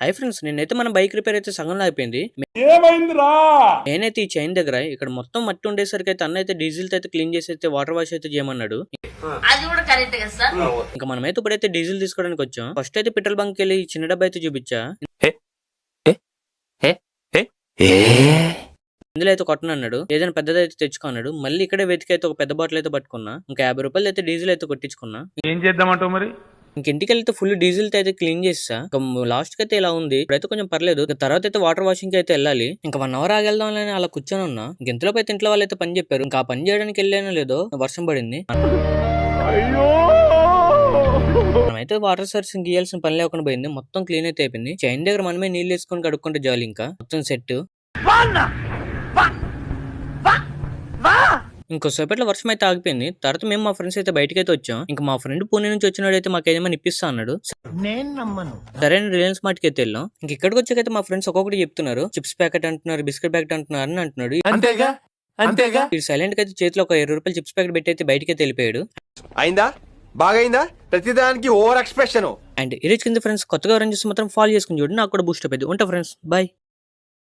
Hi friends, నేనైతే మన bike repair అయితే సగంలో అయిపోయింది. నేనైతే ఈ చైన్ దగ్గర ఇక్కడ మొత్తం మట్టి ఉండేసరికి అయితే అన్న అయితే డీజిల్ అయితే క్లీన్ చేసి అయితే వాటర్ వాష్ అయితే చేయమన్నాడు. ఇంకా మనమైతే ఇప్పుడైతే డీజిల్ తీసుకోవడానికి వచ్చాం. ఫస్ట్ అయితే పెట్రోల్ బంక్ వెళ్ళి చిన్న డబ్బా అయితే చూపించా. ఇందులో అయితే కొట్టనన్నాడు, ఏదైనా పెద్దది అయితే తెచ్చుకున్నాడు. మళ్ళీ ఇక్కడే వెతికైతే ఒక పెద్ద బాటిల్ అయితే పట్టుకున్నా. ఇంకా 50 రూపాయలు అయితే డీజిల్ అయితే కొట్టించుకున్నా. ఏం చేద్దామంటావు మరి? ఇంటికి వెళ్తే ఫుల్ డీజిల్ అయితే క్లీన్ చేస్తా. లాస్ట్ కి అయితే ఇలా ఉంది, ఇప్పుడైతే కొంచెం పర్లేదు. తర్వాత అయితే వాటర్ వాషింగ్ అయితే వెళ్ళాలి. ఇంకా 1 అవర్ ఆగెళ్దాం అని అలా కూర్చొని ఉన్నా. ఇంతలోపు అయితే ఇంట్లో వాళ్ళు అయితే పని చెప్పారు. ఇంకా ఆ పని చేయడానికి వెళ్ళానో లేదో వర్షం పడింది. మనమైతే వాటర్ సర్వీసింగ్ గీయాల్సిన పని లేకుండా పోయింది. మొత్తం క్లీన్ అయితే అయిపోయింది. చైన్ దగ్గర మనమే నీళ్ళు వేసుకొని కడుక్కుంటే జాలి. ఇంకా మొత్తం సెట్. ఇంకోసేపట్లో వర్షం అయితే ఆగిపోయింది. తర్వాత మేము మా ఫ్రెండ్స్ అయితే బయటకి అయితే వచ్చాం. ఇంకా మా ఫ్రెండ్ పూణే నుంచి వచ్చినాడు అయితే మాకు ఏమైనా ఇప్పిస్తా అన్నాడు. సరే రిలయన్స్ మార్ట్ కి అయితే వెళ్ళాం. ఇంక ఇక్కడికి వచ్చాకైతే మా ఫ్రెండ్స్ ఒక్కొక్కటి చెప్తున్నారు. చిప్స్ ప్యాకెట్ అంటున్నారు, బిస్కెట్ ప్యాకెట్ అంటున్నారు అని అంటున్నాడు. ఇది సైలెంట్ గా అయితే చేతిలో ఒక 20 రూపాయలు చిప్స్ ప్యాకెట్ పెట్టి అయితే బయటకి అయితే వెళ్ళిపోయాడు. అయిందా? బాగైందా? ప్రతిదానికి ఓవర్ ఎక్స్ప్రెషన్. అండ్ ఈ రోజు కింద ఫ్రెండ్స్ కొత్తగా ఎవరైనా చూస్తే మాత్రం ఫాలో చేసుకుని చూడండి. నాకు కూడా బూస్ట్ అయిపోయింది. ఉంటా ఫ్రెండ్స్, బాయ్.